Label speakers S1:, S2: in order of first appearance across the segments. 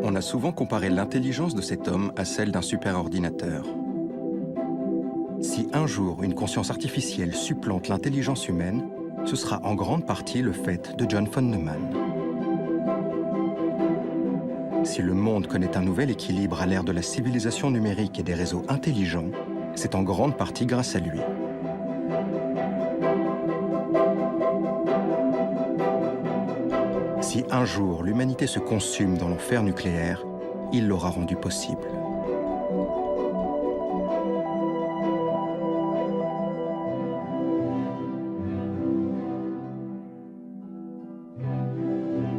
S1: On a souvent comparé l'intelligence de cet homme à celle d'un superordinateur. Si un jour une conscience artificielle supplante l'intelligence humaine, ce sera en grande partie le fait de John von Neumann. Si le monde connaît un nouvel équilibre à l'ère de la civilisation numérique et des réseaux intelligents, c'est en grande partie grâce à lui. Si un jour l'humanité se consume dans l'enfer nucléaire, il l'aura rendu possible.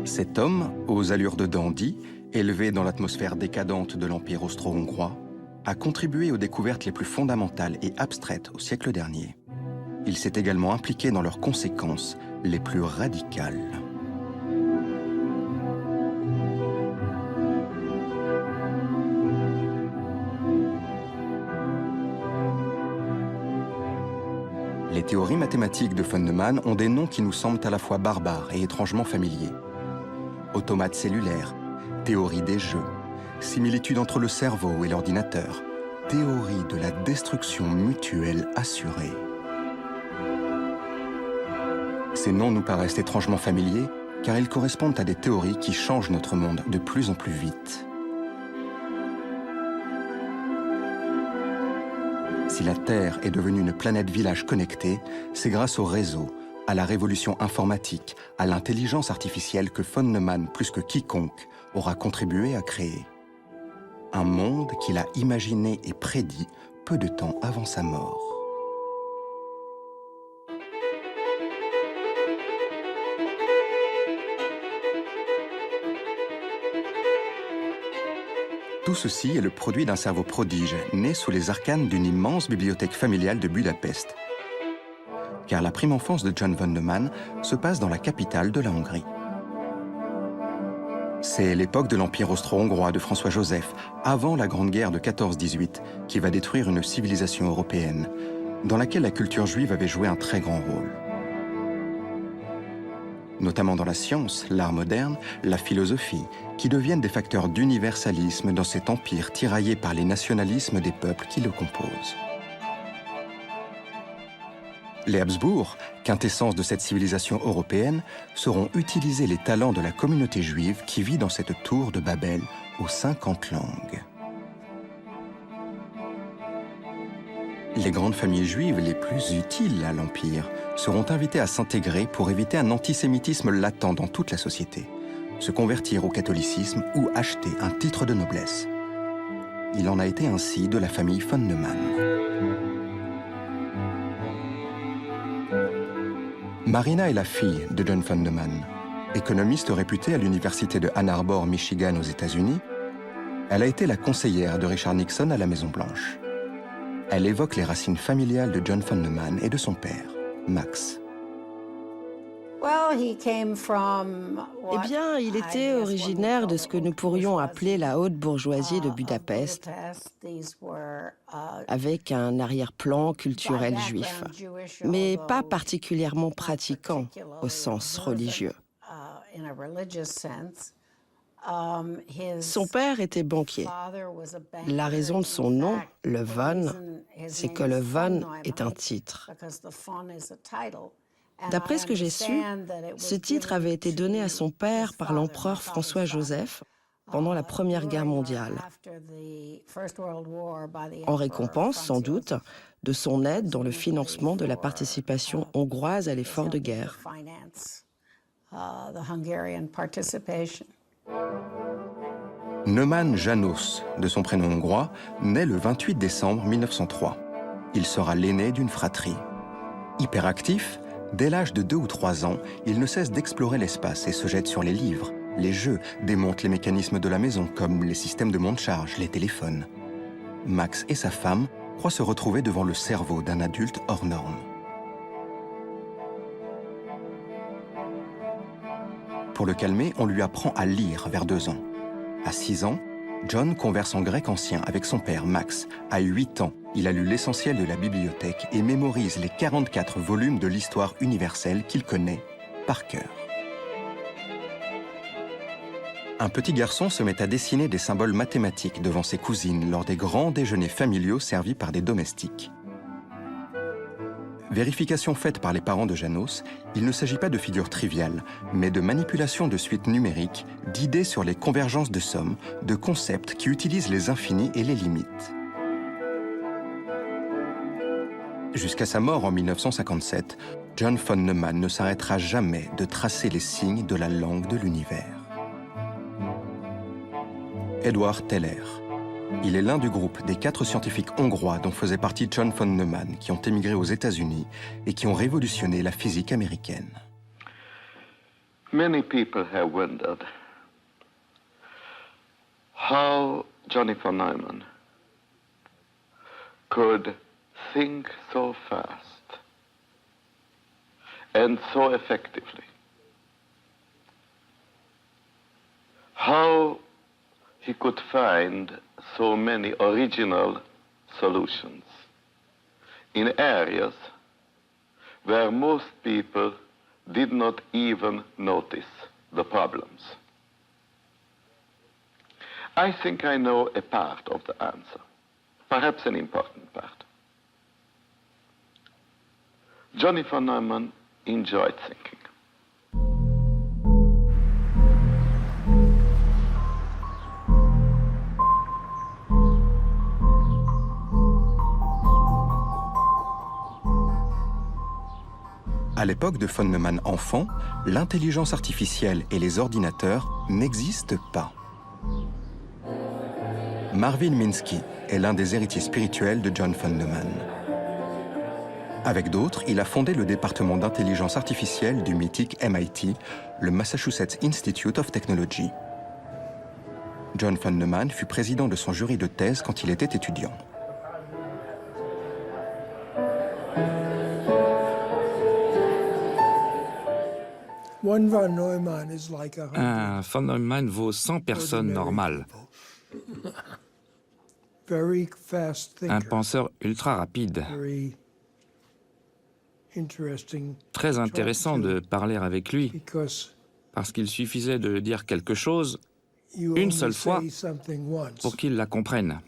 S1: Cet homme, aux allures de dandy, élevé dans l'atmosphère décadente de l'Empire austro-hongrois, a contribué aux découvertes les plus fondamentales et abstraites au siècle dernier. Il s'est également impliqué dans leurs conséquences les plus radicales. Les théories mathématiques de von Neumann ont des noms qui nous semblent à la fois barbares et étrangement familiers. Automates cellulaires, théorie des jeux, similitude entre le cerveau et l'ordinateur, théorie de la destruction mutuelle assurée. Ces noms nous paraissent étrangement familiers car ils correspondent à des théories qui changent notre monde de plus en plus vite. Si la Terre est devenue une planète village connectée, c'est grâce au réseau, à la révolution informatique, à l'intelligence artificielle que von Neumann, plus que quiconque, aura contribué à créer. Un monde qu'il a imaginé et prédit peu de temps avant sa mort. Tout ceci est le produit d'un cerveau prodige, né sous les arcanes d'une immense bibliothèque familiale de Budapest. Car la prime enfance de John von Neumann se passe dans la capitale de la Hongrie. C'est l'époque de l'Empire austro-hongrois de François-Joseph, avant la Grande Guerre de 14-18, qui va détruire une civilisation européenne, dans laquelle la culture juive avait joué un très grand rôle. Notamment dans la science, l'art moderne, la philosophie, qui deviennent des facteurs d'universalisme dans cet empire tiraillé par les nationalismes des peuples qui le composent. Les Habsbourg, quintessence de cette civilisation européenne, sauront utiliser les talents de la communauté juive qui vit dans cette tour de Babel aux 50 langues. Les grandes familles juives les plus utiles à l'Empire seront invitées à s'intégrer pour éviter un antisémitisme latent dans toute la société, se convertir au catholicisme ou acheter un titre de noblesse. Il en a été ainsi de la famille von Neumann. Marina est la fille de John von Neumann. Économiste réputée à l'université de Ann Arbor, Michigan, aux États-Unis, elle a été la conseillère de Richard Nixon à la Maison-Blanche. Elle évoque les racines familiales de John von Neumann et de son père, Max.
S2: Eh bien, il était originaire de ce que nous pourrions appeler la haute bourgeoisie de Budapest, avec un arrière-plan culturel juif, mais pas particulièrement pratiquant au sens religieux. Son père était banquier. La raison de son nom, le von, c'est que le von est un titre. D'après ce que j'ai su, ce titre avait été donné à son père par l'empereur François-Joseph pendant la Première Guerre mondiale, en récompense, sans doute, de son aide dans le financement de la participation hongroise à l'effort de guerre.
S1: Neumann János, de son prénom hongrois, naît le 28 décembre 1903. Il sera l'aîné d'une fratrie. Hyperactif, Dès l'âge de 2 ou 3 ans, il ne cesse d'explorer l'espace et se jette sur les livres, les jeux, démonte les mécanismes de la maison comme les systèmes de monte-charge, les téléphones. Max et sa femme croient se retrouver devant le cerveau d'un adulte hors norme. Pour le calmer, on lui apprend à lire vers 2 ans. À 6 ans, John converse en grec ancien avec son père Max. À 8 ans, il a lu l'essentiel de la bibliothèque et mémorise les 44 volumes de l'histoire universelle qu'il connaît par cœur. Un petit garçon se met à dessiner des symboles mathématiques devant ses cousines lors des grands déjeuners familiaux servis par des domestiques. Vérification faite par les parents de Janos, il ne s'agit pas de figures triviales, mais de manipulation de suites numériques, d'idées sur les convergences de sommes, de concepts qui utilisent les infinis et les limites. Jusqu'à sa mort en 1957, John von Neumann ne s'arrêtera jamais de tracer les signes de la langue de l'univers. Edward Teller. Il est l'un du groupe des 4 scientifiques hongrois dont faisait partie John von Neumann qui ont émigré aux États-Unis et qui ont révolutionné la physique américaine.
S3: Many people have wondered how Johnny von Neumann could think so fast and so effectively. How he could find so many original solutions in areas where most people did not even notice the problems. I think I know a part of the answer, perhaps an important part. Johnny von Neumann enjoyed thinking.
S1: À l'époque de von Neumann enfant, l'intelligence artificielle et les ordinateurs n'existent pas. Marvin Minsky est l'un des héritiers spirituels de John von Neumann. Avec d'autres, il a fondé le département d'intelligence artificielle du mythique MIT, le Massachusetts Institute of Technology. John von Neumann fut président de son jury de thèse quand il était étudiant.
S4: Un von Neumann vaut 100 personnes normales. Un penseur ultra rapide. Très intéressant de parler avec lui, parce qu'il suffisait de dire quelque chose une seule fois pour qu'il la comprenne.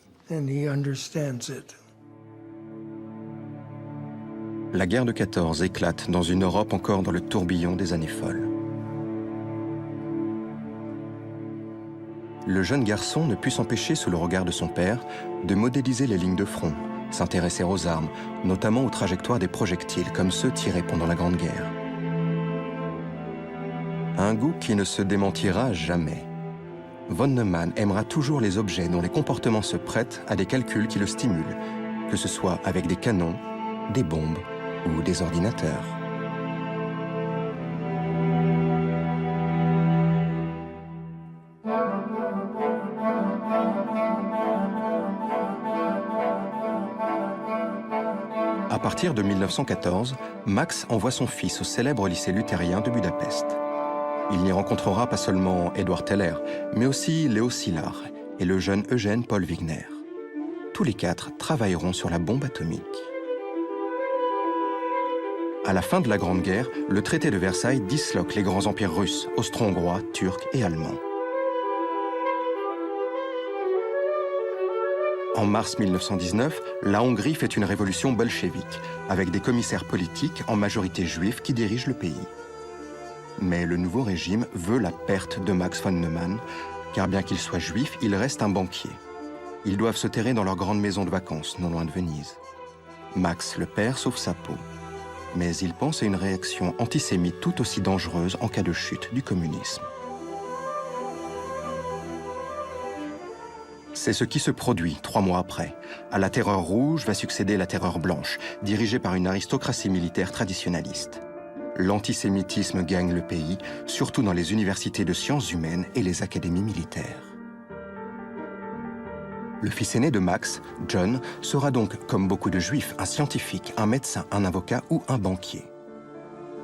S1: La guerre de 14 éclate dans une Europe encore dans le tourbillon des années folles. Le jeune garçon ne put s'empêcher, sous le regard de son père, de modéliser les lignes de front, s'intéresser aux armes, notamment aux trajectoires des projectiles comme ceux tirés pendant la Grande Guerre. Un goût qui ne se démentira jamais. Von Neumann aimera toujours les objets dont les comportements se prêtent à des calculs qui le stimulent, que ce soit avec des canons, des bombes ou des ordinateurs. À partir de 1914, Max envoie son fils au célèbre lycée luthérien de Budapest. Il n'y rencontrera pas seulement Edward Teller, mais aussi Léo Szilard et le jeune Eugène Paul Wigner. Tous les 4 travailleront sur la bombe atomique. À la fin de la Grande Guerre, le traité de Versailles disloque les grands empires russes, austro-hongrois, turcs et allemands. En mars 1919, la Hongrie fait une révolution bolchevique, avec des commissaires politiques en majorité juifs qui dirigent le pays. Mais le nouveau régime veut la perte de Max von Neumann, car bien qu'il soit juif, il reste un banquier. Ils doivent se terrer dans leur grande maison de vacances, non loin de Venise. Max le père sauve sa peau. Mais il pense à une réaction antisémite tout aussi dangereuse en cas de chute du communisme. C'est ce qui se produit 3 mois après. À la terreur rouge va succéder la terreur blanche, dirigée par une aristocratie militaire traditionnaliste. l'antisémitisme gagne le pays, surtout dans les universités de sciences humaines et les académies militaires. Le fils aîné de Max, John, sera donc, comme beaucoup de juifs, un scientifique, un médecin, un avocat ou un banquier.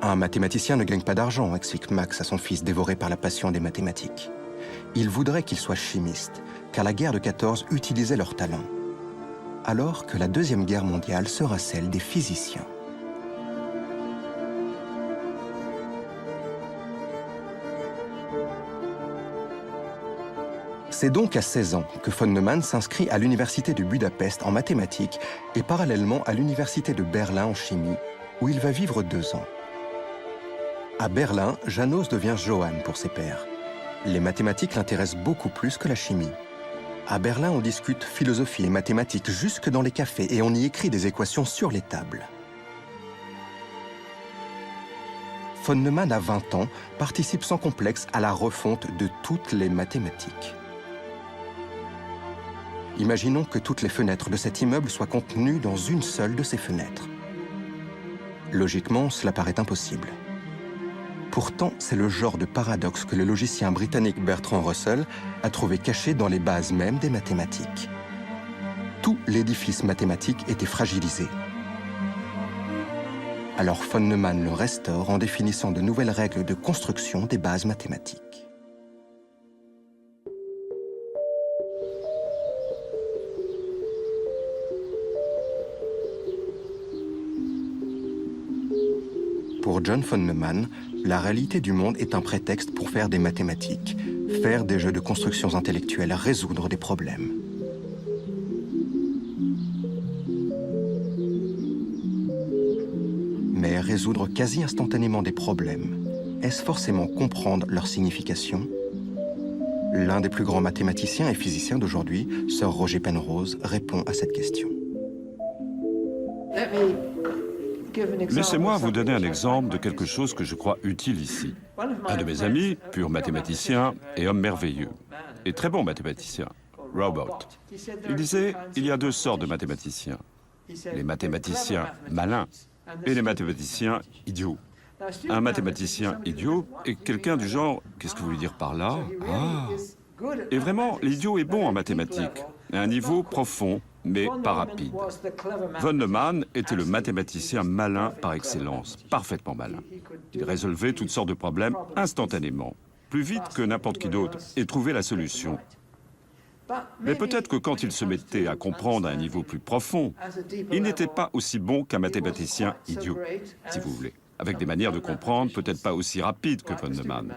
S1: Un mathématicien ne gagne pas d'argent, explique Max à son fils dévoré par la passion des mathématiques. Il voudrait qu'il soit chimiste, car la guerre de 14 utilisait leur talent. Alors que la Deuxième Guerre mondiale sera celle des physiciens. C'est donc à 16 ans que von Neumann s'inscrit à l'université de Budapest en mathématiques et parallèlement à l'université de Berlin en chimie, où il va vivre 2 ans. À Berlin, János devient Johann pour ses pairs. Les mathématiques l'intéressent beaucoup plus que la chimie. À Berlin, on discute philosophie et mathématiques jusque dans les cafés et on y écrit des équations sur les tables. Von Neumann, à 20 ans, participe sans complexe à la refonte de toutes les mathématiques. Imaginons que toutes les fenêtres de cet immeuble soient contenues dans une seule de ces fenêtres. Logiquement, cela paraît impossible. Pourtant, c'est le genre de paradoxe que le logicien britannique Bertrand Russell a trouvé caché dans les bases mêmes des mathématiques. Tout l'édifice mathématique était fragilisé. Alors von Neumann le restaure en définissant de nouvelles règles de construction des bases mathématiques. Pour John von Neumann, la réalité du monde est un prétexte pour faire des mathématiques, faire des jeux de constructions intellectuelles, résoudre des problèmes. Mais résoudre quasi instantanément des problèmes, est-ce forcément comprendre leur signification? L'un des plus grands mathématiciens et physiciens d'aujourd'hui, Sir Roger Penrose, répond à cette question.
S5: Laissez-moi vous donner un exemple de quelque chose que je crois utile ici. Un de mes amis, pur mathématicien et homme merveilleux, et très bon mathématicien, Robert. Il disait, il y a 2 sortes de mathématiciens. Les mathématiciens malins et les mathématiciens idiots. Un mathématicien idiot est quelqu'un du genre, qu'est-ce que vous voulez dire par là? Ah. Et vraiment, l'idiot est bon en mathématiques, à un niveau profond, mais pas rapide. Von Neumann était le mathématicien malin par excellence, parfaitement malin. Il résolvait toutes sortes de problèmes instantanément, plus vite que n'importe qui d'autre, et trouvait la solution. Mais peut-être que quand il se mettait à comprendre à un niveau plus profond, il n'était pas aussi bon qu'un mathématicien idiot, si vous voulez, avec des manières de comprendre peut-être pas aussi rapides que von Neumann.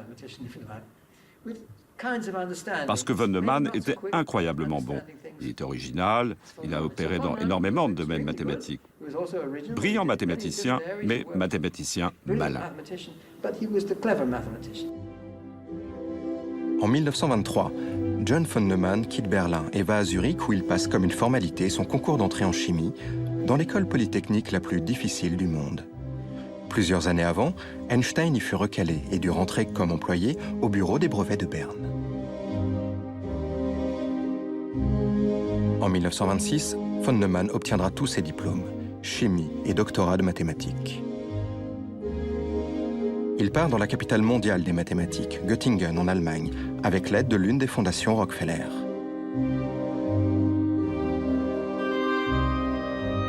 S5: Parce que von Neumann était incroyablement bon. Il est original, il a opéré dans énormément de domaines mathématiques. Brillant mathématicien, mais mathématicien malin.
S1: En 1923, John von Neumann quitte Berlin et va à Zurich où il passe comme une formalité son concours d'entrée en chimie dans l'école polytechnique la plus difficile du monde. Plusieurs années avant, Einstein y fut recalé et dut rentrer comme employé au bureau des brevets de Berne. En 1926, von Neumann obtiendra tous ses diplômes, chimie et doctorat de mathématiques. Il part dans la capitale mondiale des mathématiques, Göttingen en Allemagne, avec l'aide de l'une des fondations Rockefeller.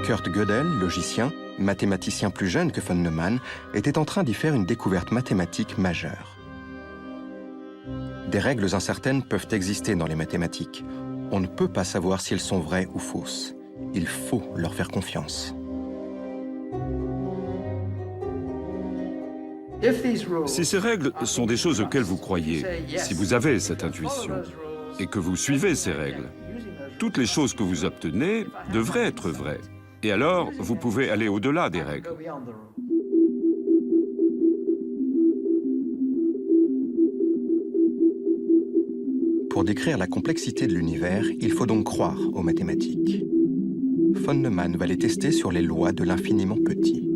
S1: Kurt Gödel, logicien, mathématicien plus jeune que von Neumann, était en train d'y faire une découverte mathématique majeure. Des règles incertaines peuvent exister dans les mathématiques. On ne peut pas savoir si elles sont vraies ou fausses. Il faut leur faire confiance.
S5: Si ces règles sont des choses auxquelles vous croyez, si vous avez cette intuition, et que vous suivez ces règles, toutes les choses que vous obtenez devraient être vraies. Et alors, vous pouvez aller au-delà des règles.
S1: Pour décrire la complexité de l'univers, il faut donc croire aux mathématiques. Von Neumann va les tester sur les lois de l'infiniment petit.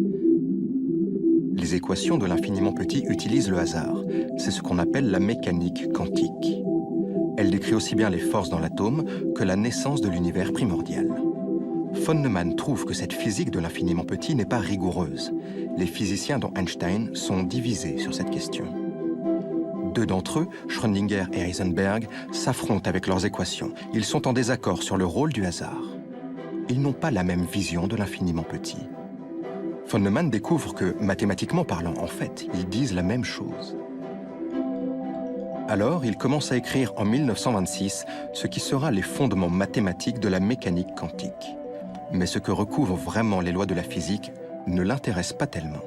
S1: Les équations de l'infiniment petit utilisent le hasard. C'est ce qu'on appelle la mécanique quantique. Elle décrit aussi bien les forces dans l'atome que la naissance de l'univers primordial. Von Neumann trouve que cette physique de l'infiniment petit n'est pas rigoureuse. les physiciens dont Einstein sont divisés sur cette question. Deux d'entre eux, Schrödinger et Heisenberg, s'affrontent avec leurs équations. Ils sont en désaccord sur le rôle du hasard. Ils n'ont pas la même vision de l'infiniment petit. Von Neumann découvre que, mathématiquement parlant, en fait, ils disent la même chose. Alors, il commence à écrire en 1926 ce qui sera les fondements mathématiques de la mécanique quantique. Mais ce que recouvrent vraiment les lois de la physique ne l'intéresse pas tellement.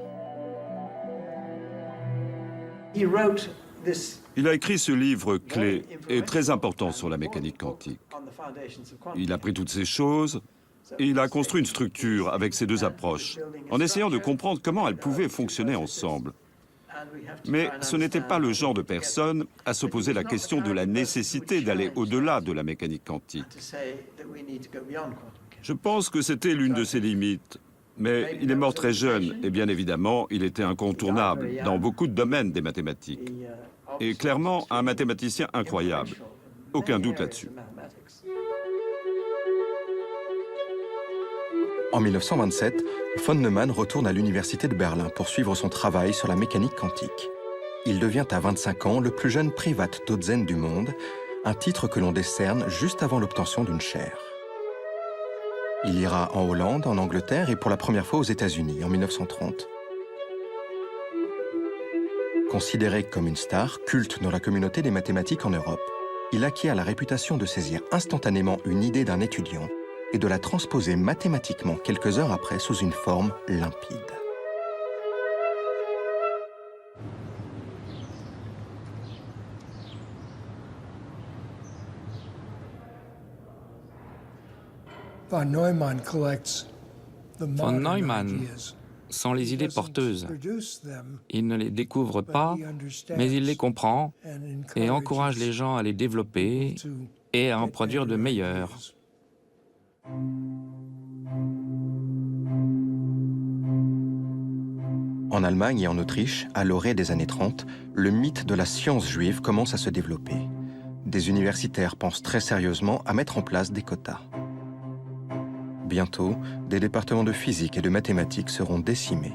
S5: Il a écrit ce livre clé et très important sur la mécanique quantique. Il a pris toutes ces choses et il a construit une structure avec ces deux approches, en essayant de comprendre comment elles pouvaient fonctionner ensemble. Mais ce n'était pas le genre de personne à se poser la question de la nécessité d'aller au-delà de la mécanique quantique. Je pense que c'était l'une de ses limites. Mais il est mort très jeune et bien évidemment, il était incontournable dans beaucoup de domaines des mathématiques. Et clairement, un mathématicien incroyable. Aucun doute là-dessus.
S1: En 1927, von Neumann retourne à l'université de Berlin pour suivre son travail sur la mécanique quantique. Il devient à 25 ans le plus jeune Privatdozent du monde, un titre que l'on décerne juste avant l'obtention d'une chaire. Il ira en Hollande, en Angleterre et pour la première fois aux États-Unis en 1930. Considéré comme une star, culte dans la communauté des mathématiques en Europe, il acquiert la réputation de saisir instantanément une idée d'un étudiant et de la transposer mathématiquement quelques heures après sous une forme limpide.
S4: Von Neumann sent les idées porteuses. Il ne les découvre pas, mais il les comprend et encourage les gens à les développer et à en produire de meilleurs.
S1: En Allemagne et en Autriche, à l'orée des années 30, le mythe de la science juive commence à se développer. Des universitaires pensent très sérieusement à mettre en place des quotas. Bientôt, des départements de physique et de mathématiques seront décimés.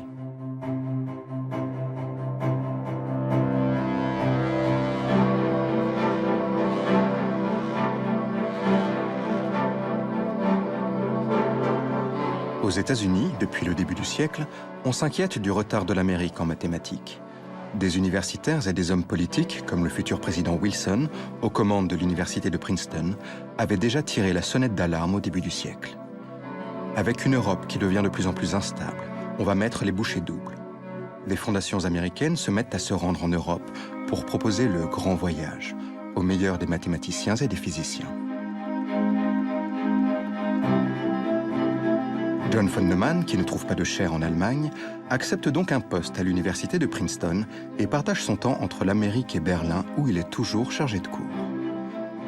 S1: Aux États-Unis, depuis le début du siècle, on s'inquiète du retard de l'Amérique en mathématiques. Des universitaires et des hommes politiques, comme le futur président Wilson, aux commandes de l'université de Princeton, avaient déjà tiré la sonnette d'alarme au début du siècle. Avec une Europe qui devient de plus en plus instable, on va mettre les bouchées doubles. Les fondations américaines se mettent à se rendre en Europe pour proposer le grand voyage, au meilleur des mathématiciens et des physiciens. John von Neumann, qui ne trouve pas de chaire en Allemagne, accepte donc un poste à l'université de Princeton et partage son temps entre l'Amérique et Berlin, où il est toujours chargé de cours.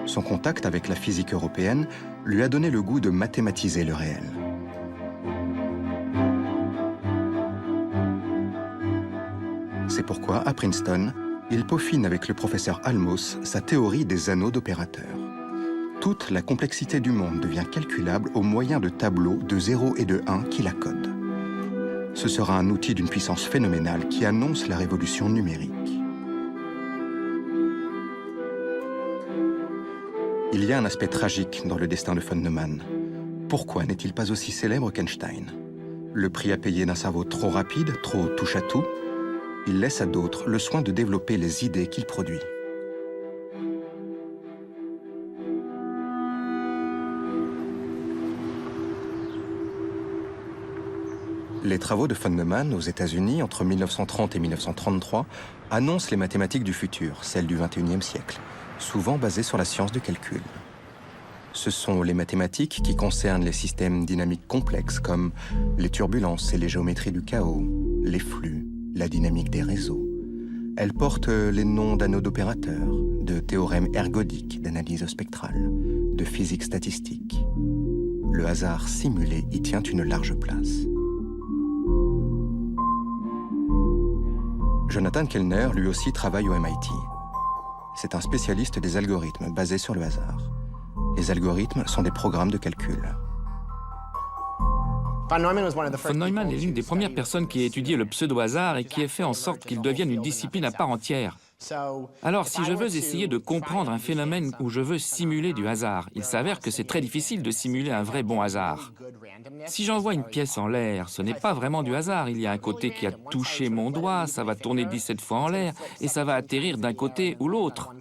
S1: Son contact avec la physique européenne lui a donné le goût de mathématiser le réel. C'est pourquoi, à Princeton, il peaufine avec le professeur Almos sa théorie des anneaux d'opérateurs. Toute la complexité du monde devient calculable au moyen de tableaux de 0 et de 1 qui la codent. Ce sera un outil d'une puissance phénoménale qui annonce la révolution numérique. Il y a un aspect tragique dans le destin de von Neumann. Pourquoi n'est-il pas aussi célèbre qu'Einstein? Le prix à payer d'un cerveau trop rapide, trop touche-à-tout? Il laisse à d'autres le soin de développer les idées qu'il produit. Les travaux de von Neumann aux États-Unis entre 1930 et 1933 annoncent les mathématiques du futur, celles du XXIe siècle, souvent basées sur la science du calcul. Ce sont les mathématiques qui concernent les systèmes dynamiques complexes comme les turbulences et les géométries du chaos, les flux, la dynamique des réseaux. Elles portent les noms d'anneaux d'opérateurs, de théorèmes ergodiques d'analyse spectrale, de physique statistique. Le hasard simulé y tient une large place. Jonathan Kellner, lui aussi, travaille au MIT. C'est un spécialiste des algorithmes basés sur le hasard. Les algorithmes sont des programmes de calcul.
S4: Von Neumann est l'une des premières personnes qui a étudié le pseudo-hasard et qui a fait en sorte qu'il devienne une discipline à part entière. Alors, si je veux essayer de comprendre un phénomène où je veux simuler du hasard, il s'avère que c'est très difficile de simuler un vrai bon hasard. Si j'envoie une pièce en l'air, ce n'est pas vraiment du hasard. Il y a un côté qui a touché mon doigt, ça va tourner 17 fois en l'air et ça va atterrir d'un côté ou l'autre.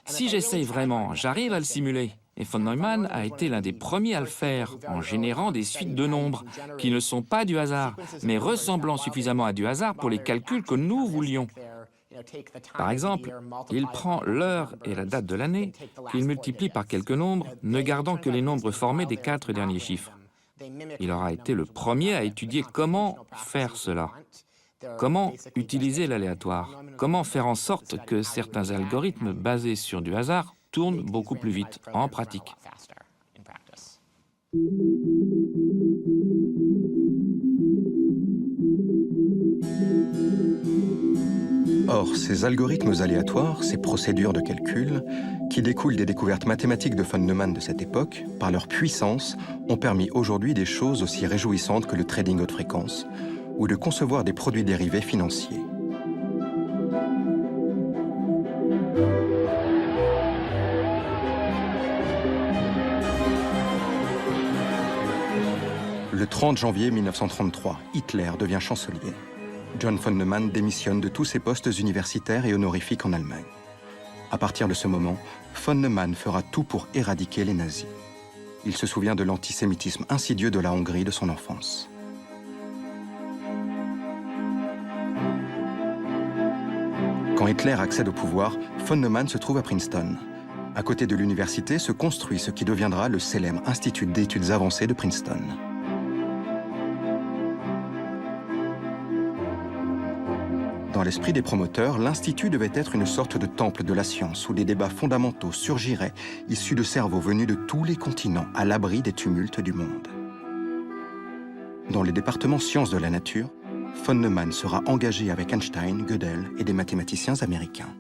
S4: Si j'essaye vraiment, j'arrive à le simuler. Et von Neumann a été l'un des premiers à le faire en générant des suites de nombres qui ne sont pas du hasard, mais ressemblant suffisamment à du hasard pour les calculs que nous voulions. Par exemple, il prend l'heure et la date de l'année, qu'il multiplie par quelques nombres, ne gardant que les nombres formés des 4 derniers chiffres. Il aura été le premier à étudier comment faire cela, comment utiliser l'aléatoire, comment faire en sorte que certains algorithmes basés sur du hasard tournent beaucoup plus vite en pratique.
S1: Or, ces algorithmes aléatoires, ces procédures de calcul, qui découlent des découvertes mathématiques de von Neumann de cette époque, par leur puissance, ont permis aujourd'hui des choses aussi réjouissantes que le trading haute fréquence, ou de concevoir des produits dérivés financiers. Le 30 janvier 1933, Hitler devient chancelier. John von Neumann démissionne de tous ses postes universitaires et honorifiques en Allemagne. À partir de ce moment, von Neumann fera tout pour éradiquer les nazis. Il se souvient de l'antisémitisme insidieux de la Hongrie de son enfance. Quand Hitler accède au pouvoir, von Neumann se trouve à Princeton. À côté de l'université se construit ce qui deviendra le célèbre Institut d'études avancées de Princeton. Dans l'esprit des promoteurs, l'Institut devait être une sorte de temple de la science où des débats fondamentaux surgiraient, issus de cerveaux venus de tous les continents, à l'abri des tumultes du monde. Dans les départements sciences de la nature, von Neumann sera engagé avec Einstein, Gödel et des mathématiciens américains.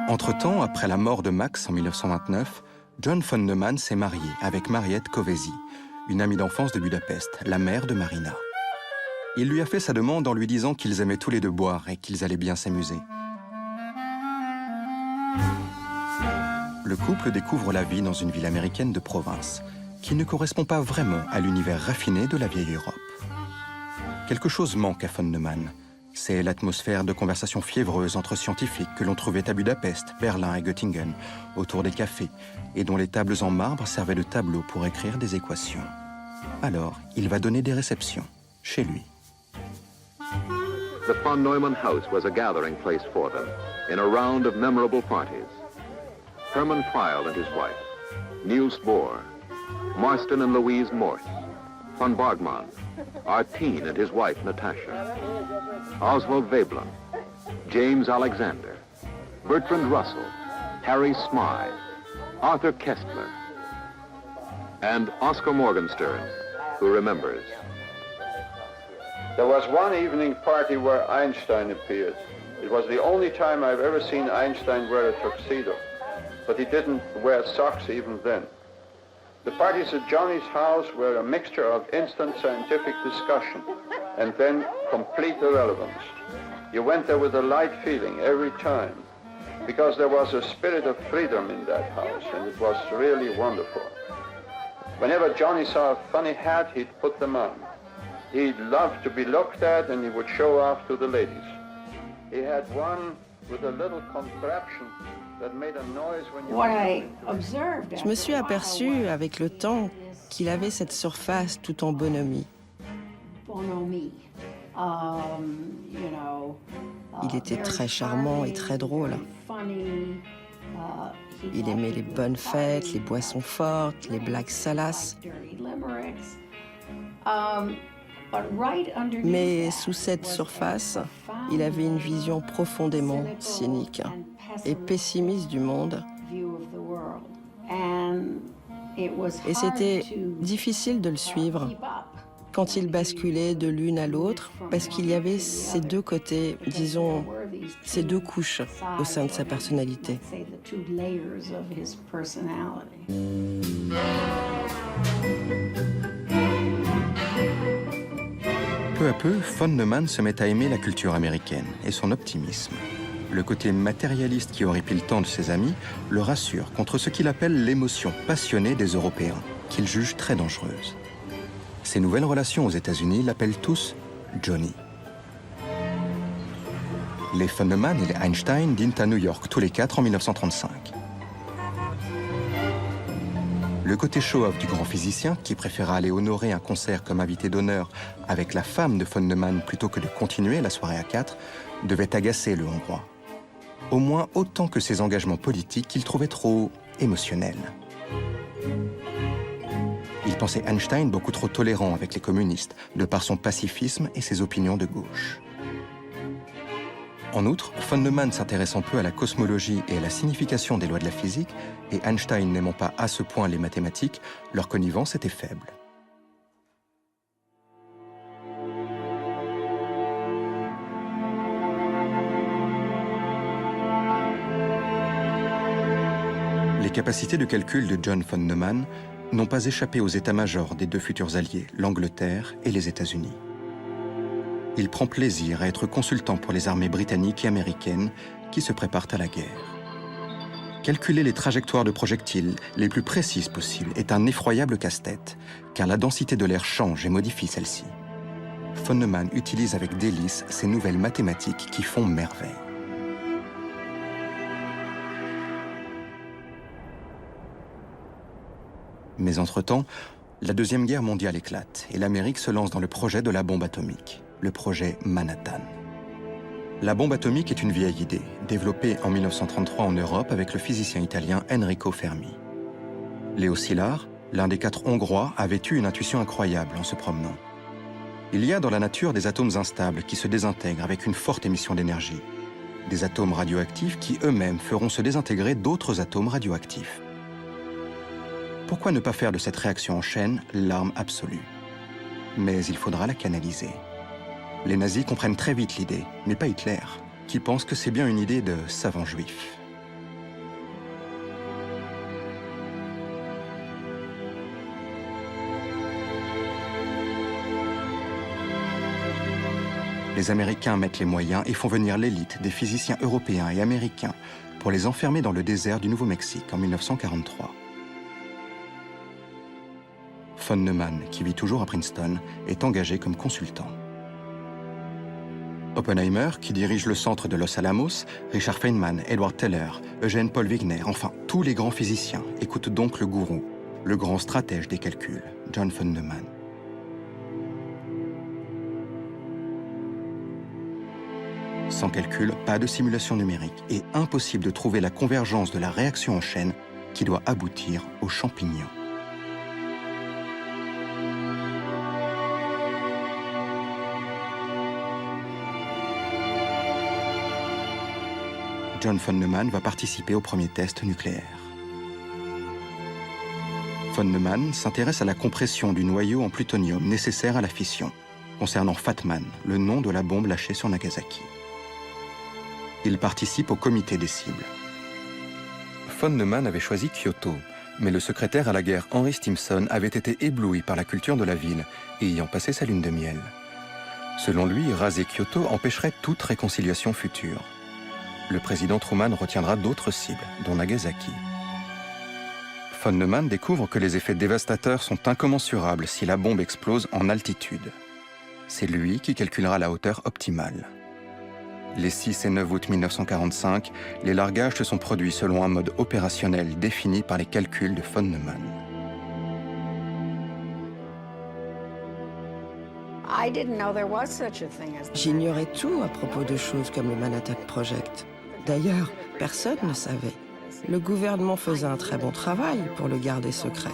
S1: Entre-temps, après la mort de Max en 1929, John von Neumann s'est marié avec Mariette Covesi, une amie d'enfance de Budapest, la mère de Marina. Il lui a fait sa demande en lui disant qu'ils aimaient tous les deux boire et qu'ils allaient bien s'amuser. Le couple découvre la vie dans une ville américaine de province, qui ne correspond pas vraiment à l'univers raffiné de la vieille Europe. Quelque chose manque à von Neumann. C'est l'atmosphère de conversation fiévreuse entre scientifiques que l'on trouvait à Budapest, Berlin et Göttingen, autour des cafés, et dont les tables en marbre servaient de tableaux pour écrire des équations. Alors, il va donner des réceptions, chez lui.
S3: The von Neumann house was a gathering place for them in a round of memorable parties. Hermann Pfeil and his wife, Niels Bohr, Marston and Louise Morse, von Bargmann, Artin and his wife Natasha, Oswald Veblen, James Alexander, Bertrand Russell, Harry Smythe, Arthur Kestler, and Oscar Morgenstern, who remembers.
S6: There was one evening party where Einstein appeared. It was the only time I've ever seen Einstein wear a tuxedo, but he didn't wear socks even then. The parties at Johnny's house were a mixture of instant scientific discussion and then complete irrelevance. You went there with a light feeling every time, because there was a spirit of freedom in that house, and it was really wonderful. Whenever Johnny saw a funny hat, he'd put them on. He loved to be looked at, and he would show off to the ladies. He had one with a little contraption that made a noise when you...
S2: Je me suis aperçu avec le temps qu'il avait cette surface tout en bonhomie. Il était très charmant et très drôle. Il aimait les bonnes fêtes, les boissons fortes, les blagues salaces. Mais sous cette surface, il avait une vision profondément cynique et pessimiste du monde. Et c'était difficile de le suivre quand il basculait de l'une à l'autre, parce qu'il y avait ces deux côtés, disons, ces deux couches au sein de sa personnalité.
S1: Peu à peu, von Neumann se met à aimer la culture américaine et son optimisme. Le côté matérialiste qui horripile tant de ses amis le rassure contre ce qu'il appelle l'émotion passionnée des Européens, qu'il juge très dangereuse. Ses nouvelles relations aux États-Unis l'appellent tous Johnny. Les von Neumann et les Einstein dînent à New York tous les quatre en 1935. Le côté show-off du grand physicien, qui préféra aller honorer un concert comme invité d'honneur avec la femme de von Neumann plutôt que de continuer la soirée à quatre, devait agacer le Hongrois. Au moins autant que ses engagements politiques qu'il trouvait trop émotionnels. Il pensait Einstein beaucoup trop tolérant avec les communistes, de par son pacifisme et ses opinions de gauche. En outre, von Neumann s'intéressant peu à la cosmologie et à la signification des lois de la physique, et Einstein n'aimant pas à ce point les mathématiques, leur connivence était faible. Les capacités de calcul de John von Neumann n'ont pas échappé aux états-majors des deux futurs alliés, l'Angleterre et les États-Unis. Il prend plaisir à être consultant pour les armées britanniques et américaines qui se préparent à la guerre. Calculer les trajectoires de projectiles les plus précises possibles est un effroyable casse-tête, car la densité de l'air change et modifie celle-ci. Von Neumann utilise avec délice ces nouvelles mathématiques qui font merveille. Mais entre-temps, la Deuxième Guerre mondiale éclate et l'Amérique se lance dans le projet de la bombe atomique, le projet Manhattan. La bombe atomique est une vieille idée, développée en 1933 en Europe avec le physicien italien Enrico Fermi. Léo Szilard, l'un des 4 Hongrois, avait eu une intuition incroyable en se promenant. Il y a dans la nature des atomes instables qui se désintègrent avec une forte émission d'énergie. Des atomes radioactifs qui eux-mêmes feront se désintégrer d'autres atomes radioactifs. Pourquoi ne pas faire de cette réaction en chaîne l'arme absolue? Mais il faudra la canaliser. Les nazis comprennent très vite l'idée, mais pas Hitler, qui pense que c'est bien une idée de savants juifs. Les Américains mettent les moyens et font venir l'élite des physiciens européens et américains pour les enfermer dans le désert du Nouveau-Mexique en 1943. Von Neumann, qui vit toujours à Princeton, est engagé comme consultant. Oppenheimer, qui dirige le centre de Los Alamos, Richard Feynman, Edward Teller, Eugène Paul Wigner, enfin tous les grands physiciens écoutent donc le gourou, le grand stratège des calculs, John von Neumann. Sans calcul, pas de simulation numérique et impossible de trouver la convergence de la réaction en chaîne qui doit aboutir aux champignons. John von Neumann va participer au premier test nucléaire. Von Neumann s'intéresse à la compression du noyau en plutonium nécessaire à la fission, concernant Fatman, le nom de la bombe lâchée sur Nagasaki. Il participe au comité des cibles. Von Neumann avait choisi Kyoto, mais le secrétaire à la guerre Henry Stimson avait été ébloui par la culture de la ville et y ayant passé sa lune de miel. Selon lui, raser Kyoto empêcherait toute réconciliation future. Le président Truman retiendra d'autres cibles, dont Nagasaki. Von Neumann découvre que les effets dévastateurs sont incommensurables si la bombe explose en altitude. C'est lui qui calculera la hauteur optimale. Les 6 et 9 août 1945, les largages se sont produits selon un mode opérationnel défini par les calculs de von Neumann.
S2: J'ignorais tout à propos de choses comme le Manhattan Project. D'ailleurs, personne ne savait. Le gouvernement faisait un très bon travail pour le garder secret.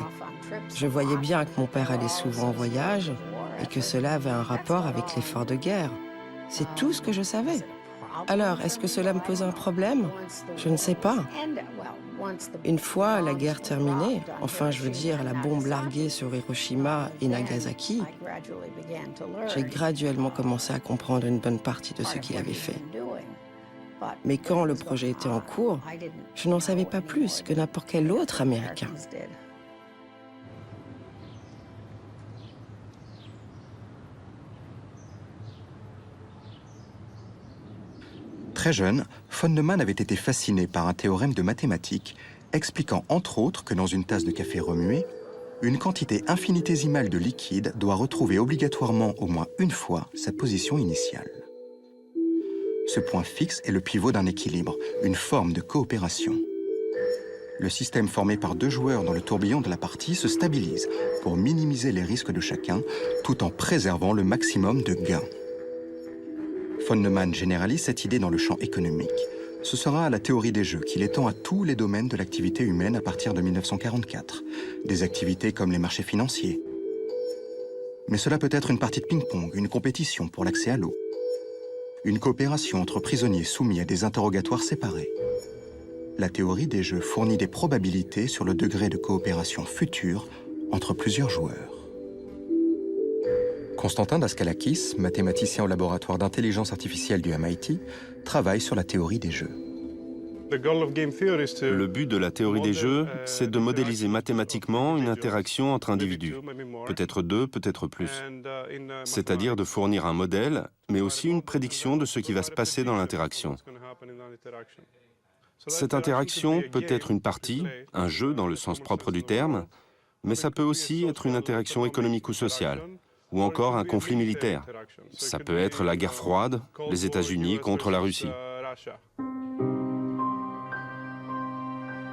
S2: Je voyais bien que mon père allait souvent en voyage et que cela avait un rapport avec l'effort de guerre. C'est tout ce que je savais. Alors, est-ce que cela me posait un problème? Je ne sais pas. Une fois la guerre terminée, enfin je veux dire la bombe larguée sur Hiroshima et Nagasaki, j'ai graduellement commencé à comprendre une bonne partie de ce qu'il avait fait. Mais quand le projet était en cours, je n'en savais pas plus que n'importe quel autre Américain.
S1: Très jeune, von Neumann avait été fasciné par un théorème de mathématiques expliquant entre autres que dans une tasse de café remuée, une quantité infinitésimale de liquide doit retrouver obligatoirement au moins une fois sa position initiale. Ce point fixe est le pivot d'un équilibre, une forme de coopération. Le système formé par deux joueurs dans le tourbillon de la partie se stabilise pour minimiser les risques de chacun tout en préservant le maximum de gains. Von Neumann généralise cette idée dans le champ économique. Ce sera la théorie des jeux qui l'étend à tous les domaines de l'activité humaine à partir de 1944. Des activités comme les marchés financiers. Mais cela peut être une partie de ping-pong, une compétition pour l'accès à l'eau. Une coopération entre prisonniers soumis à des interrogatoires séparés. La théorie des jeux fournit des probabilités sur le degré de coopération future entre plusieurs joueurs. Constantin Daskalakis, mathématicien au laboratoire d'intelligence artificielle du MIT, travaille sur la théorie des jeux.
S7: Le but de la théorie des jeux, c'est de modéliser mathématiquement une interaction entre individus, peut-être deux, peut-être plus. C'est-à-dire de fournir un modèle, mais aussi une prédiction de ce qui va se passer dans l'interaction. Cette interaction peut être une partie, un jeu dans le sens propre du terme, mais ça peut aussi être une interaction économique ou sociale, ou encore un conflit militaire. Ça peut être la guerre froide, les États-Unis contre la Russie.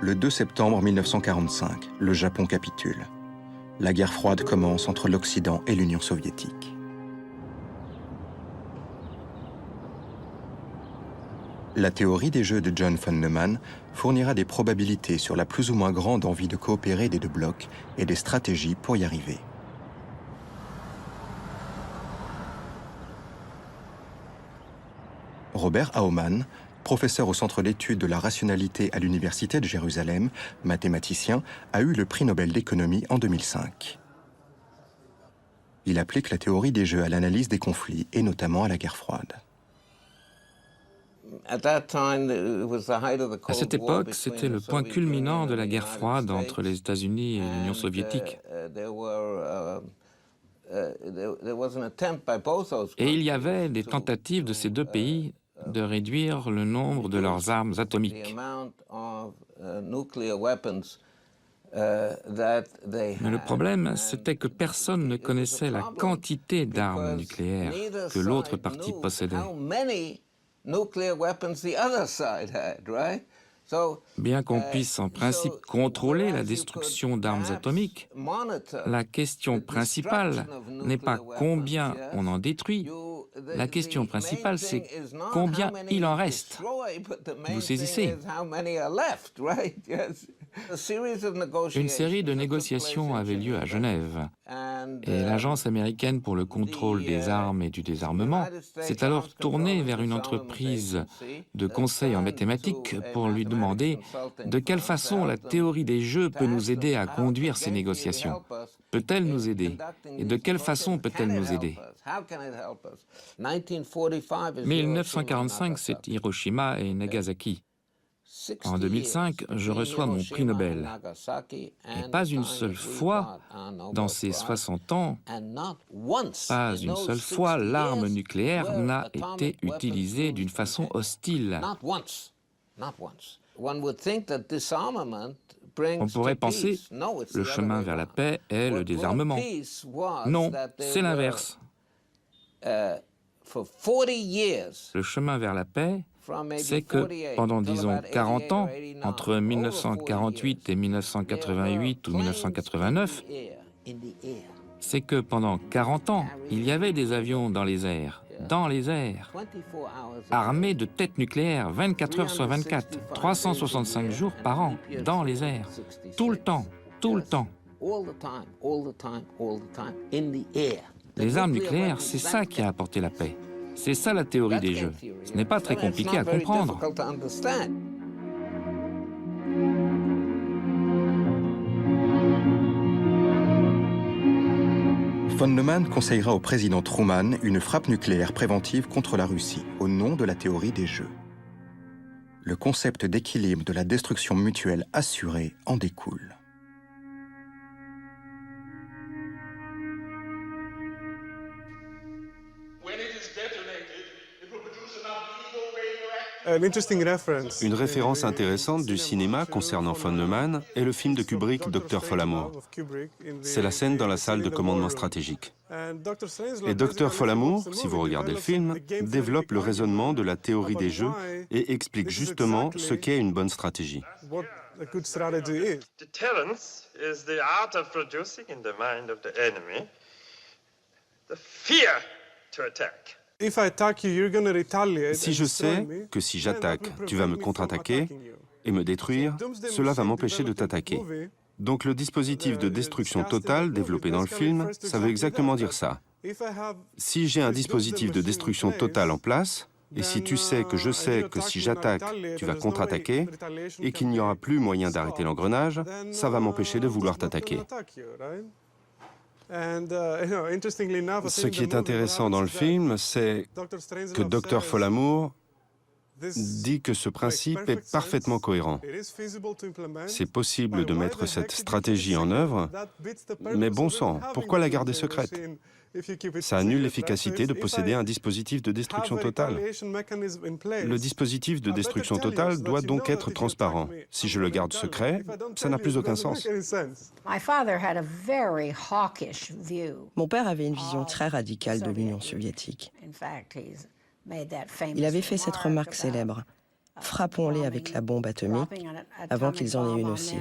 S1: Le 2 septembre 1945, le Japon capitule. La guerre froide commence entre l'Occident et l'Union soviétique. La théorie des jeux de John von Neumann fournira des probabilités sur la plus ou moins grande envie de coopérer des deux blocs et des stratégies pour y arriver. Robert Aumann, professeur au Centre d'études de la rationalité à l'Université de Jérusalem, mathématicien, a eu le prix Nobel d'économie en 2005. Il applique la théorie des jeux à l'analyse des conflits et notamment à la guerre froide.
S4: À cette époque, c'était le point culminant de la guerre froide entre les États-Unis et l'Union soviétique. Et il y avait des tentatives de ces deux pays de réduire le nombre de leurs armes atomiques. Mais le problème, c'était que personne ne connaissait la quantité d'armes nucléaires que l'autre partie possédait. Bien qu'on puisse en principe contrôler la destruction d'armes atomiques, la question principale n'est pas combien on en détruit. La question principale, c'est combien il en reste. Vous saisissez? Une série de négociations avait lieu à Genève. Et l'Agence américaine pour le contrôle des armes et du désarmement s'est alors tournée vers une entreprise de conseil en mathématiques pour lui demander de quelle façon la théorie des jeux peut nous aider à conduire ces négociations. Peut-elle nous aider? Et de quelle façon peut-elle nous aider? 1945, c'est Hiroshima et Nagasaki. En 2005, je reçois mon prix Nobel. Et pas une seule fois, dans ces 60 ans, pas une seule fois, l'arme nucléaire n'a été utilisée d'une façon hostile. On pourrait penser le chemin vers la paix est le désarmement. Non, c'est l'inverse. Le chemin vers la paix, c'est que pendant, disons, 40 ans, entre 1948 et 1988 ou 1989, c'est que pendant 40 ans, il y avait des avions dans les airs, armés de têtes nucléaires 24 heures sur 24, 365 jours par an, dans les airs, tout le temps. Les armes nucléaires, c'est ça qui a apporté la paix. C'est ça la théorie des jeux. Ce n'est pas très compliqué à comprendre.
S1: Von Neumann conseillera au président Truman une frappe nucléaire préventive contre la Russie, au nom de la théorie des jeux. Le concept d'équilibre de la destruction mutuelle assurée en découle.
S7: Une référence intéressante du cinéma concernant von Neumann est le film de Kubrick, Dr. Folamour. C'est la scène dans la salle de commandement stratégique. Et Dr. Folamour, si vous regardez le film, développe le raisonnement de la théorie des jeux et explique justement ce qu'est une bonne stratégie.
S8: Deterrence is the art of producing in the mind of the enemy the fear to attack.
S7: Si je sais que si j'attaque, tu vas me contre-attaquer et me détruire, cela va m'empêcher de t'attaquer. Donc le dispositif de destruction totale développé dans le film, ça veut exactement dire ça. Si j'ai un dispositif de destruction totale en place, et si tu sais que je sais que si j'attaque, tu vas contre-attaquer, et qu'il n'y aura plus moyen d'arrêter l'engrenage, ça va m'empêcher de vouloir t'attaquer. Ce qui est intéressant dans le film, c'est que Dr. Folamour dit que ce principe est parfaitement cohérent. C'est possible de mettre cette stratégie en œuvre, mais bon sang, pourquoi la garder secrète ? Ça annule l'efficacité de posséder un dispositif de destruction totale. Le dispositif de destruction totale doit donc être transparent. Si je le garde secret, ça n'a plus aucun sens.
S2: Mon père avait une vision très radicale de l'Union soviétique. Il avait fait cette remarque célèbre. Frappons-les avec la bombe atomique avant qu'ils en aient une aussi.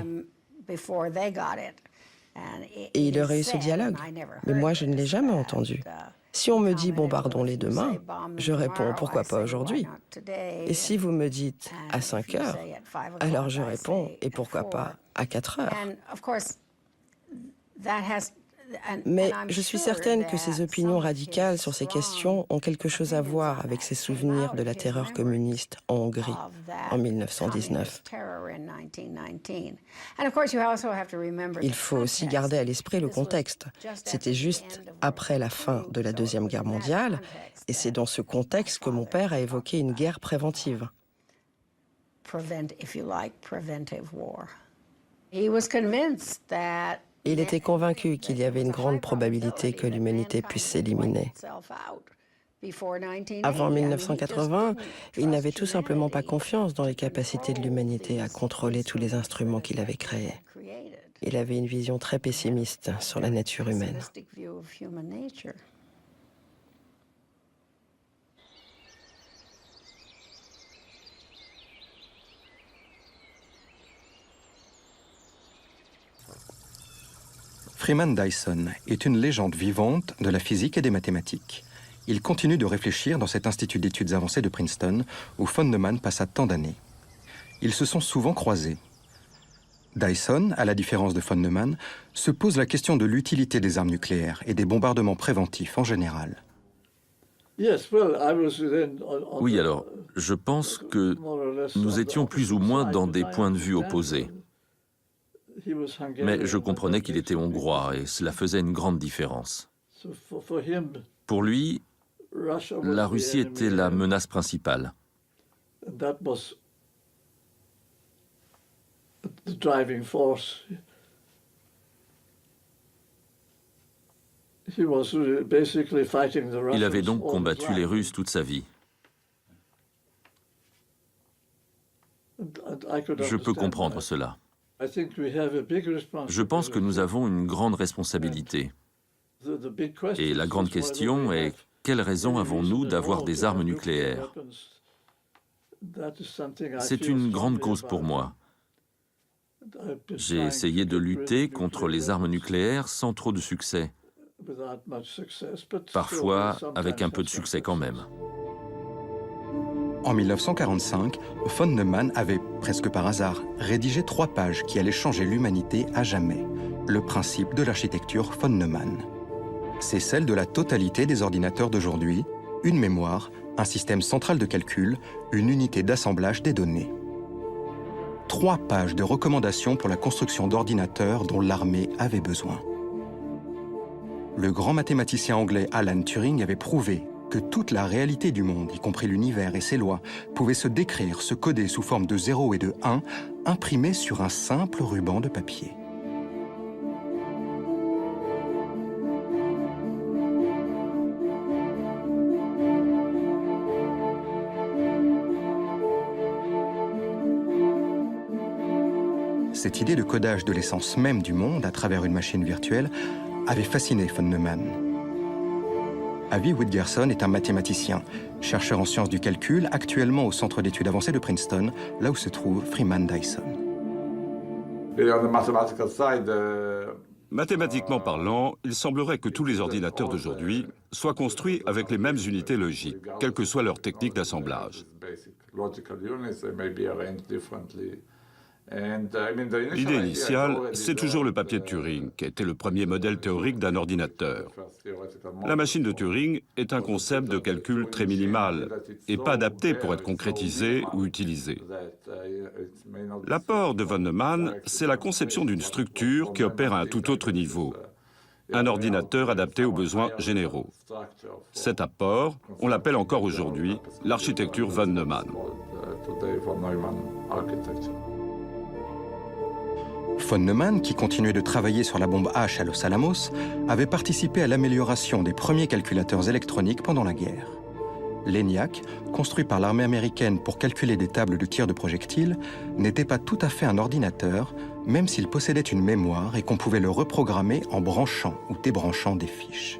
S2: Et il aurait eu ce dialogue. Mais moi, je ne l'ai jamais entendu. Si on me dit bombardons-les demain, je réponds pourquoi pas aujourd'hui. Et si vous me dites à 5 heures, alors je réponds et pourquoi pas à 4 heures. Mais je suis certaine que ses opinions radicales sur ces questions ont quelque chose à voir avec ses souvenirs de la terreur communiste en Hongrie en 1919. Il faut aussi garder à l'esprit le contexte. C'était juste après la fin de la Deuxième Guerre mondiale, et c'est dans ce contexte que mon père a évoqué une guerre préventive. Il était convaincu qu'il y avait une grande probabilité que l'humanité puisse s'éliminer. Avant 1980, il n'avait tout simplement pas confiance dans les capacités de l'humanité à contrôler tous les instruments qu'il avait créés. Il avait une vision très pessimiste sur la nature humaine.
S1: Freeman Dyson est une légende vivante de la physique et des mathématiques. Il continue de réfléchir dans cet institut d'études avancées de Princeton, où von Neumann passa tant d'années. Ils se sont souvent croisés. Dyson, à la différence de von Neumann, se pose la question de l'utilité des armes nucléaires et des bombardements préventifs en général.
S9: Oui, alors, je pense que nous étions plus ou moins dans des points de vue opposés. Mais je comprenais qu'il était hongrois et cela faisait une grande différence. Pour lui, la Russie était la menace principale. Il avait donc combattu les Russes toute sa vie. Je peux comprendre cela. Je pense que nous avons une grande responsabilité. Et la grande question est, quelle raison avons-nous d'avoir des armes nucléaires? C'est une grande cause pour moi. J'ai essayé de lutter contre les armes nucléaires sans trop de succès. Parfois avec un peu de succès quand même.
S1: En 1945, von Neumann avait, presque par hasard, rédigé 3 pages qui allaient changer l'humanité à jamais. Le principe de l'architecture von Neumann. C'est celle de la totalité des ordinateurs d'aujourd'hui, une mémoire, un système central de calcul, une unité d'assemblage des données. 3 pages de recommandations pour la construction d'ordinateurs dont l'armée avait besoin. Le grand mathématicien anglais Alan Turing avait prouvé que toute la réalité du monde, y compris l'univers et ses lois, pouvait se décrire, se coder sous forme de 0 et de 1, imprimés sur un simple ruban de papier. Cette idée de codage de l'essence même du monde à travers une machine virtuelle avait fasciné von Neumann. Avi Whitgerson est un mathématicien, chercheur en sciences du calcul, actuellement au Centre d'études avancées de Princeton, là où se trouve Freeman Dyson.
S5: Mathématiquement parlant, il semblerait que tous les ordinateurs d'aujourd'hui soient construits avec les mêmes unités logiques, quelle que soit leur technique d'assemblage. L'idée initiale, c'est toujours le papier de Turing, qui a été le premier modèle théorique d'un ordinateur. La machine de Turing est un concept de calcul très minimal et pas adapté pour être concrétisé ou utilisé. L'apport de von Neumann, c'est la conception d'une structure qui opère à un tout autre niveau, un ordinateur adapté aux besoins généraux. Cet apport, on l'appelle encore aujourd'hui l'architecture von Neumann.
S1: Von Neumann, qui continuait de travailler sur la bombe H à Los Alamos, avait participé à l'amélioration des premiers calculateurs électroniques pendant la guerre. L'ENIAC, construit par l'armée américaine pour calculer des tables de tir de projectiles, n'était pas tout à fait un ordinateur, même s'il possédait une mémoire et qu'on pouvait le reprogrammer en branchant ou débranchant des fiches.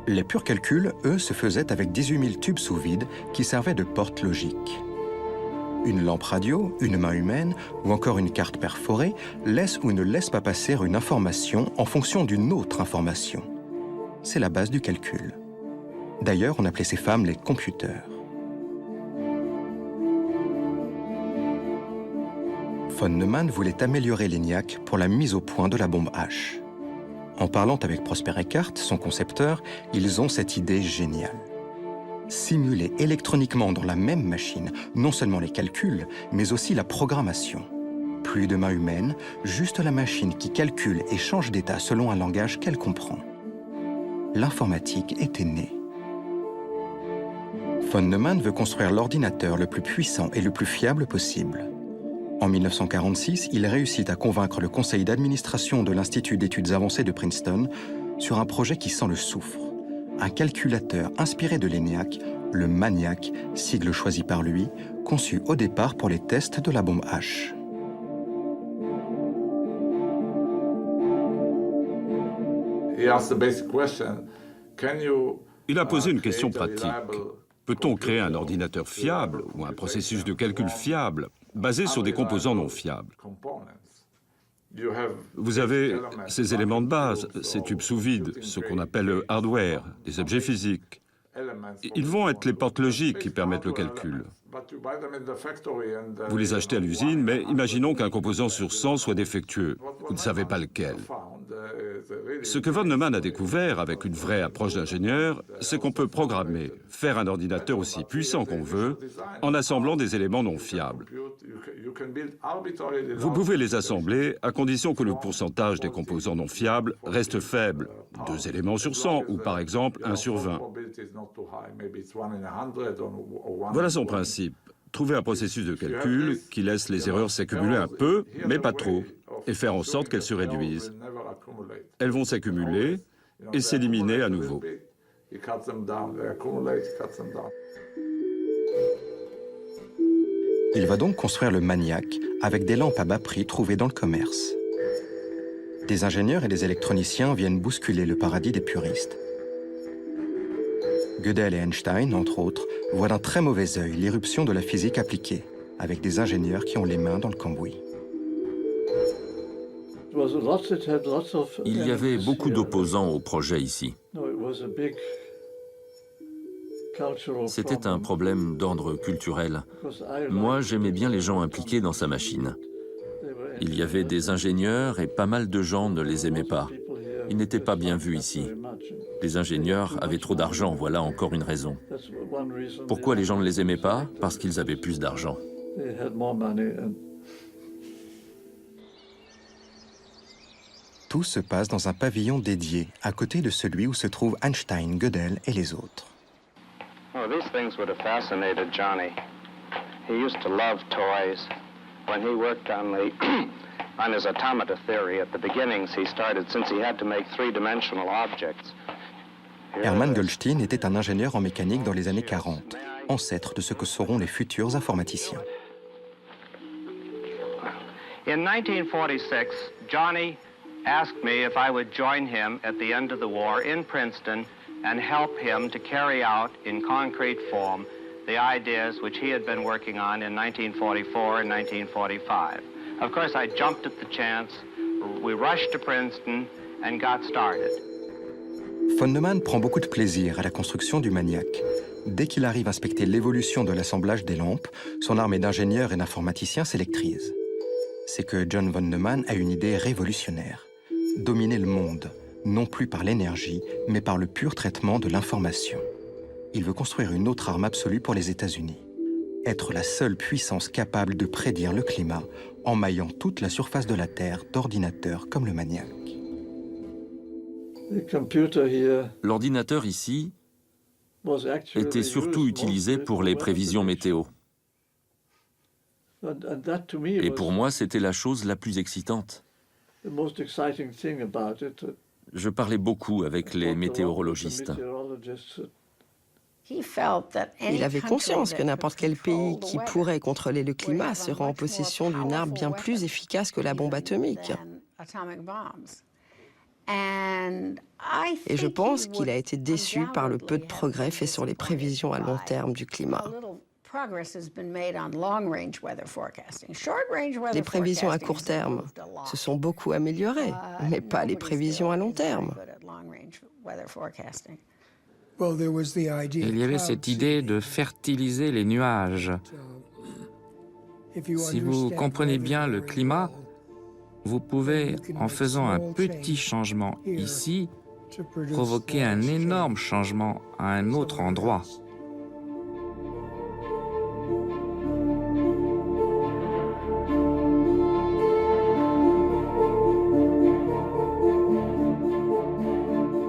S1: Les purs calculs, eux, se faisaient avec 18 000 tubes sous vide qui servaient de porte logique. Une lampe radio, une main humaine ou encore une carte perforée laisse ou ne laisse pas passer une information en fonction d'une autre information. C'est la base du calcul. D'ailleurs, on appelait ces femmes les computeurs. Von Neumann voulait améliorer l'ENIAC pour la mise au point de la bombe H. En parlant avec Prosper Eckart, son concepteur, ils ont cette idée géniale. Simuler électroniquement dans la même machine non seulement les calculs, mais aussi la programmation. Plus de main humaine, juste la machine qui calcule et change d'état selon un langage qu'elle comprend. L'informatique était née. Von Neumann veut construire l'ordinateur le plus puissant et le plus fiable possible. En 1946, il réussit à convaincre le conseil d'administration de l'Institut d'études avancées de Princeton sur un projet qui sent le soufre. Un calculateur inspiré de l'ENIAC, le MANIAC, sigle choisi par lui, conçu au départ pour les tests de la bombe H.
S5: Il a posé une question pratique. Peut-on créer un ordinateur fiable ou un processus de calcul fiable basé sur des composants non fiables? Vous avez ces éléments de base, ces tubes sous vide, ce qu'on appelle le hardware, des objets physiques. Ils vont être les portes logiques qui permettent le calcul. Vous les achetez à l'usine, mais imaginons qu'un composant sur 100 soit défectueux. Vous ne savez pas lequel. Ce que von Neumann a découvert avec une vraie approche d'ingénieur, c'est qu'on peut programmer, faire un ordinateur aussi puissant qu'on veut, en assemblant des éléments non fiables. Vous pouvez les assembler à condition que le pourcentage des composants non fiables reste faible, 2 éléments sur 100 ou par exemple 1 sur 20. Voilà son principe. Trouver un processus de calcul qui laisse les erreurs s'accumuler un peu, mais pas trop, et faire en sorte qu'elles se réduisent. Elles vont s'accumuler et s'éliminer à nouveau.
S1: Il va donc construire le MANIAC avec des lampes à bas prix trouvées dans le commerce. Des ingénieurs et des électroniciens viennent bousculer le paradis des puristes. Gödel et Einstein, entre autres, voient d'un très mauvais œil l'irruption de la physique appliquée, avec des ingénieurs qui ont les mains dans le cambouis.
S9: Il y avait beaucoup d'opposants au projet ici. C'était un problème d'ordre culturel. Moi, j'aimais bien les gens impliqués dans sa machine. Il y avait des ingénieurs et pas mal de gens ne les aimaient pas. Ils n'étaient pas bien vus ici. Les ingénieurs avaient trop d'argent, voilà encore une raison. Pourquoi les gens ne les aimaient pas? Parce qu'ils avaient plus d'argent.
S1: Tout se passe dans un pavillon dédié, à côté de celui où se trouvent Einstein, Gödel et les autres.
S10: Oh, these things would have fascinated Johnny. He used to love toys. When he worked on on his automata theory, at the beginnings he started, since he had to make three-dimensional objects.
S1: Hermann Goldstein était un ingénieur en mécanique dans les années 40, ancêtre de ce que seront les futurs informaticiens.
S10: In 1946, Johnny asked me if I would join him at the end of the war in Princeton and help him to carry out in concrete form the ideas which he had been working on in 1944 and 1945. Of course, I jumped at the chance. We rushed to Princeton and got started.
S1: Von Neumann prend beaucoup de plaisir à la construction du Maniac. Dès qu'il arrive à inspecter l'évolution de l'assemblage des lampes, son armée d'ingénieurs et d'informaticiens s'électrise. C'est que John von Neumann a une idée révolutionnaire. Dominer le monde, non plus par l'énergie, mais par le pur traitement de l'information. Il veut construire une autre arme absolue pour les États-Unis. Être la seule puissance capable de prédire le climat, emmaillant toute la surface de la Terre d'ordinateurs comme le Maniac.
S9: L'ordinateur ici était surtout utilisé pour les prévisions météo. Et pour moi, c'était la chose la plus excitante. Je parlais beaucoup avec les météorologistes.
S2: Il avait conscience que n'importe quel pays qui pourrait contrôler le climat serait en possession d'une arme bien plus efficace que la bombe atomique. Et je pense qu'il a été déçu par le peu de progrès fait sur les prévisions à long terme du climat. Les prévisions à court terme se sont beaucoup améliorées, mais pas les prévisions à long terme.
S4: Il y avait cette idée de fertiliser les nuages. Si vous comprenez bien le climat, vous pouvez, en faisant un petit changement ici, provoquer un énorme changement à un autre endroit.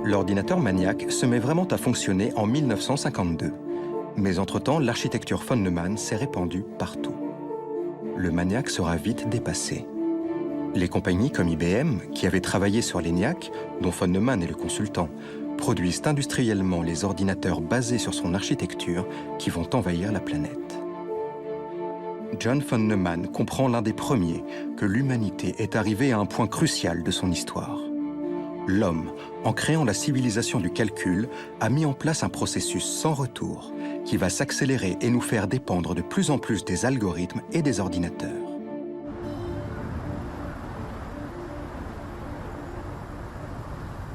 S1: L'ordinateur Maniac se met vraiment à fonctionner en 1952. Mais entre-temps, l'architecture von Neumann s'est répandue partout. Le Maniac sera vite dépassé. Les compagnies comme IBM, qui avaient travaillé sur l'ENIAC, dont von Neumann est le consultant, produisent industriellement les ordinateurs basés sur son architecture qui vont envahir la planète. John von Neumann comprend l'un des premiers que l'humanité est arrivée à un point crucial de son histoire. L'homme, en créant la civilisation du calcul, a mis en place un processus sans retour qui va s'accélérer et nous faire dépendre de plus en plus des algorithmes et des ordinateurs.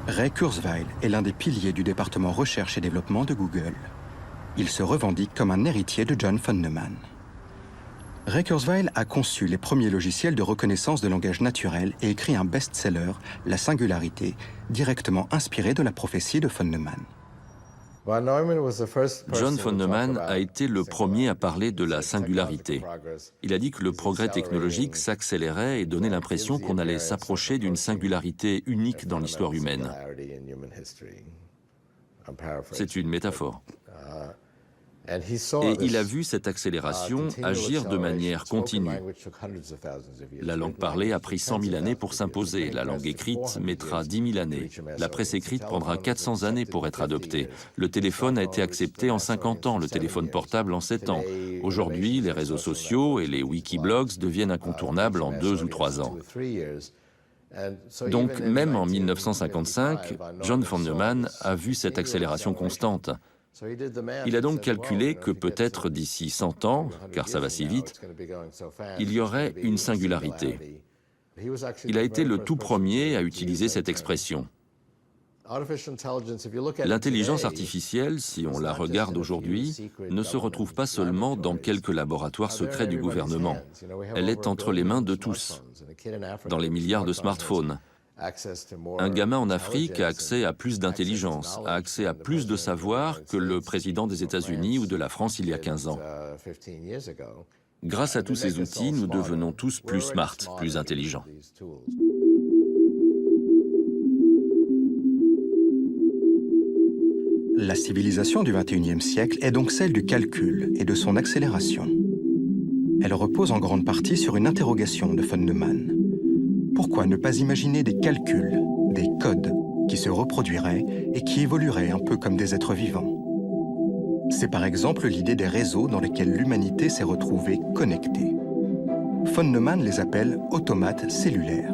S1: Ray Kurzweil est l'un des piliers du département recherche et développement de Google. Il se revendique comme un héritier de John von Neumann. Ray Kurzweil a conçu les premiers logiciels de reconnaissance de langage naturel et écrit un best-seller, La Singularité, directement inspiré de la prophétie de von Neumann.
S9: John von Neumann a été le premier à parler de la singularité. Il a dit que le progrès technologique s'accélérait et donnait l'impression qu'on allait s'approcher d'une singularité unique dans l'histoire humaine. C'est une métaphore. Et il a vu cette accélération agir de manière continue. La langue parlée a pris 100 000 années pour s'imposer. La langue écrite mettra 10 000 années. La presse écrite prendra 400 années pour être adoptée. Le téléphone a été accepté en 50 ans, le téléphone portable en 7 ans. Aujourd'hui, les réseaux sociaux et les wikiblogs deviennent incontournables en 2 ou 3 ans. Donc, même en 1955, John von Neumann a vu cette accélération constante. Il a donc calculé que peut-être d'ici 100 ans, car ça va si vite, il y aurait une singularité. Il a été le tout premier à utiliser cette expression. L'intelligence artificielle, si on la regarde aujourd'hui, ne se retrouve pas seulement dans quelques laboratoires secrets du gouvernement. Elle est entre les mains de tous, dans les milliards de smartphones. Un gamin en Afrique a accès à plus d'intelligence, a accès à plus de savoir que le président des États-Unis ou de la France il y a 15 ans. Grâce à tous ces outils, nous devenons tous plus smart, plus intelligents.
S1: La civilisation du XXIe siècle est donc celle du calcul et de son accélération. Elle repose en grande partie sur une interrogation de von Neumann. Pourquoi ne pas imaginer des calculs, des codes, qui se reproduiraient et qui évolueraient un peu comme des êtres vivants? C'est par exemple l'idée des réseaux dans lesquels l'humanité s'est retrouvée connectée. Von Neumann les appelle automates cellulaires.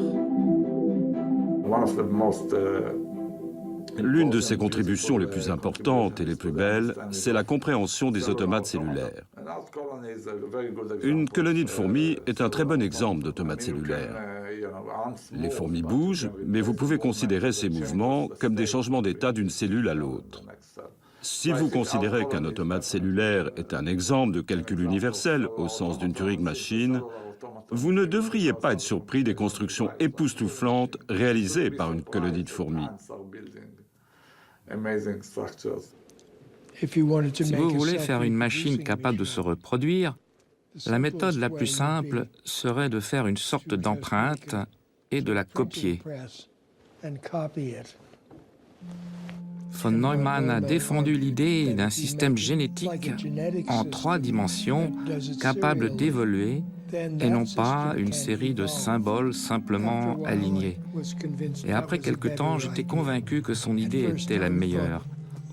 S5: L'une de ses contributions les plus importantes et les plus belles, c'est la compréhension des automates cellulaires. Une colonie de fourmis est un très bon exemple d'automate cellulaire. Les fourmis bougent, mais vous pouvez considérer ces mouvements comme des changements d'état d'une cellule à l'autre. Si vous considérez qu'un automate cellulaire est un exemple de calcul universel au sens d'une Turing machine, vous ne devriez pas être surpris des constructions époustouflantes réalisées par une colonie de fourmis.
S4: Si vous voulez faire une machine capable de se reproduire, la méthode la plus simple serait de faire une sorte d'empreinte et de la copier. Von Neumann a défendu l'idée d'un système génétique en 3 dimensions capable d'évoluer et non pas une série de symboles simplement alignés. Et après quelque temps, j'étais convaincu que son idée était la meilleure.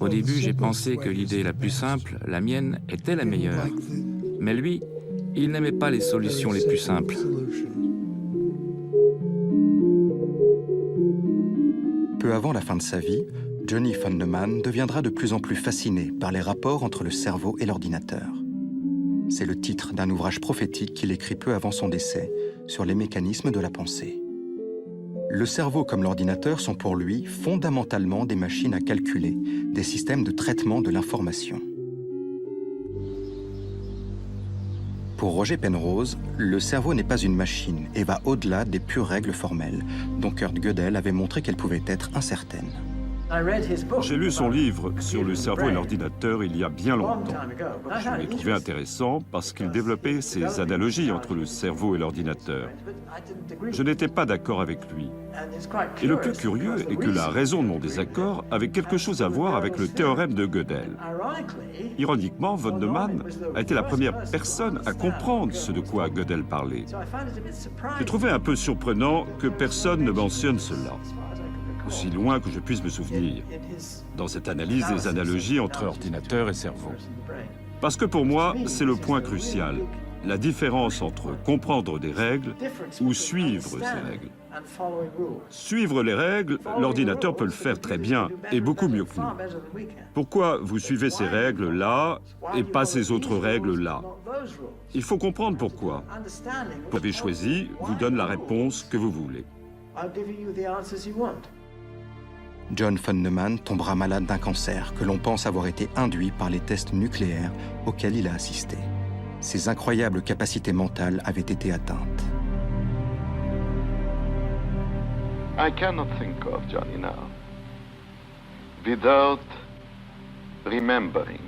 S4: Au début, j'ai pensé que l'idée la plus simple, la mienne, était la meilleure. Mais lui, il n'aimait pas les solutions les plus simples.
S1: Peu avant la fin de sa vie, Johnny von Neumann deviendra de plus en plus fasciné par les rapports entre le cerveau et l'ordinateur. C'est le titre d'un ouvrage prophétique qu'il écrit peu avant son décès sur les mécanismes de la pensée. Le cerveau comme l'ordinateur sont pour lui fondamentalement des machines à calculer, des systèmes de traitement de l'information. Pour Roger Penrose, le cerveau n'est pas une machine et va au-delà des pures règles formelles, dont Kurt Gödel avait montré qu'elles pouvaient être incertaines.
S5: J'ai lu son livre sur le cerveau et l'ordinateur il y a bien longtemps. Je l'ai trouvé intéressant parce qu'il développait ces analogies entre le cerveau et l'ordinateur. Je n'étais pas d'accord avec lui. Et le plus curieux est que la raison de mon désaccord avait quelque chose à voir avec le théorème de Gödel. Ironiquement, von Neumann a été la première personne à comprendre ce de quoi Gödel parlait. J'ai trouvé un peu surprenant que personne ne mentionne cela. Aussi loin que je puisse me souvenir, dans cette analyse des analogies entre ordinateur et cerveau. Parce que pour moi, c'est le point crucial, la différence entre comprendre des règles ou suivre ces règles. Suivre les règles, l'ordinateur peut le faire très bien, et beaucoup mieux que nous. Pourquoi vous suivez ces règles là et pas ces autres règles là? Il faut comprendre pourquoi. Vous avez choisi, vous donne la réponse que vous voulez.
S1: John von Neumann tombera malade d'un cancer que l'on pense avoir été induit par les tests nucléaires auxquels il a assisté. Ses incroyables capacités mentales avaient été atteintes.
S6: I cannot think of Johnny now without remembering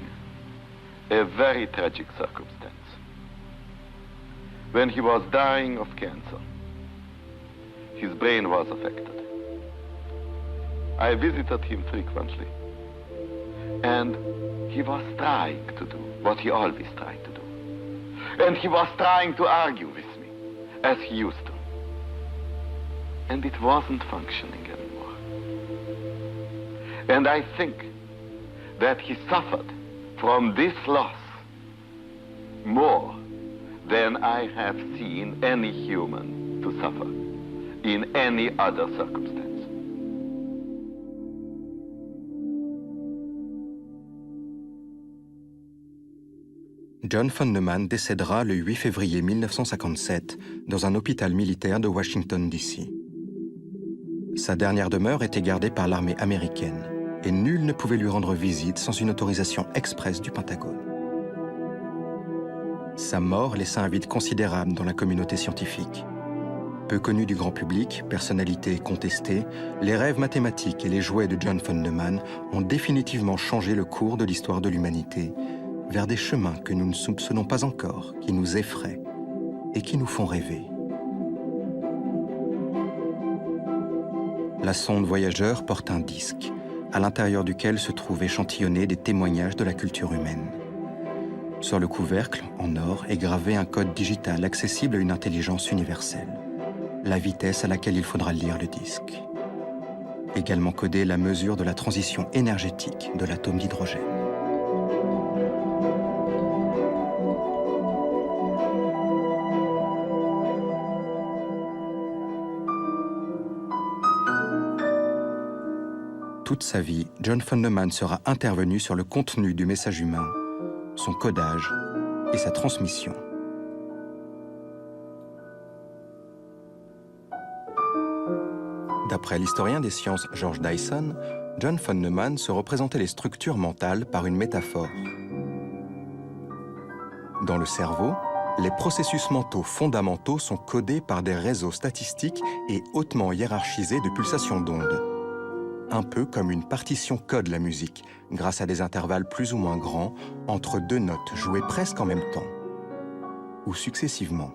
S6: a very tragic circumstance. When he was dying of cancer, his brain was affected. I visited him frequently, and he was trying to do what he always tried to do. And he was trying to argue with me, as he used to. And it wasn't functioning anymore. And I think that he suffered from this loss more than I have seen any human to suffer in any other circumstance.
S1: John von Neumann décédera le 8 février 1957 dans un hôpital militaire de Washington, D.C. Sa dernière demeure était gardée par l'armée américaine et nul ne pouvait lui rendre visite sans une autorisation expresse du Pentagone. Sa mort laissa un vide considérable dans la communauté scientifique. Peu connu du grand public, personnalité contestée, les rêves mathématiques et les jouets de John von Neumann ont définitivement changé le cours de l'histoire de l'humanité vers des chemins que nous ne soupçonnons pas encore, qui nous effraient et qui nous font rêver. La sonde Voyageur porte un disque, à l'intérieur duquel se trouvent échantillonnés des témoignages de la culture humaine. Sur le couvercle, en or, est gravé un code digital accessible à une intelligence universelle, la vitesse à laquelle il faudra lire le disque. Également codée la mesure de la transition énergétique de l'atome d'hydrogène. Toute sa vie, John von Neumann sera intervenu sur le contenu du message humain, son codage et sa transmission. D'après l'historien des sciences George Dyson, John von Neumann se représentait les structures mentales par une métaphore. Dans le cerveau, les processus mentaux fondamentaux sont codés par des réseaux statistiques et hautement hiérarchisés de pulsations d'ondes. Un peu comme une partition code la musique, grâce à des intervalles plus ou moins grands entre deux notes jouées presque en même temps, ou successivement.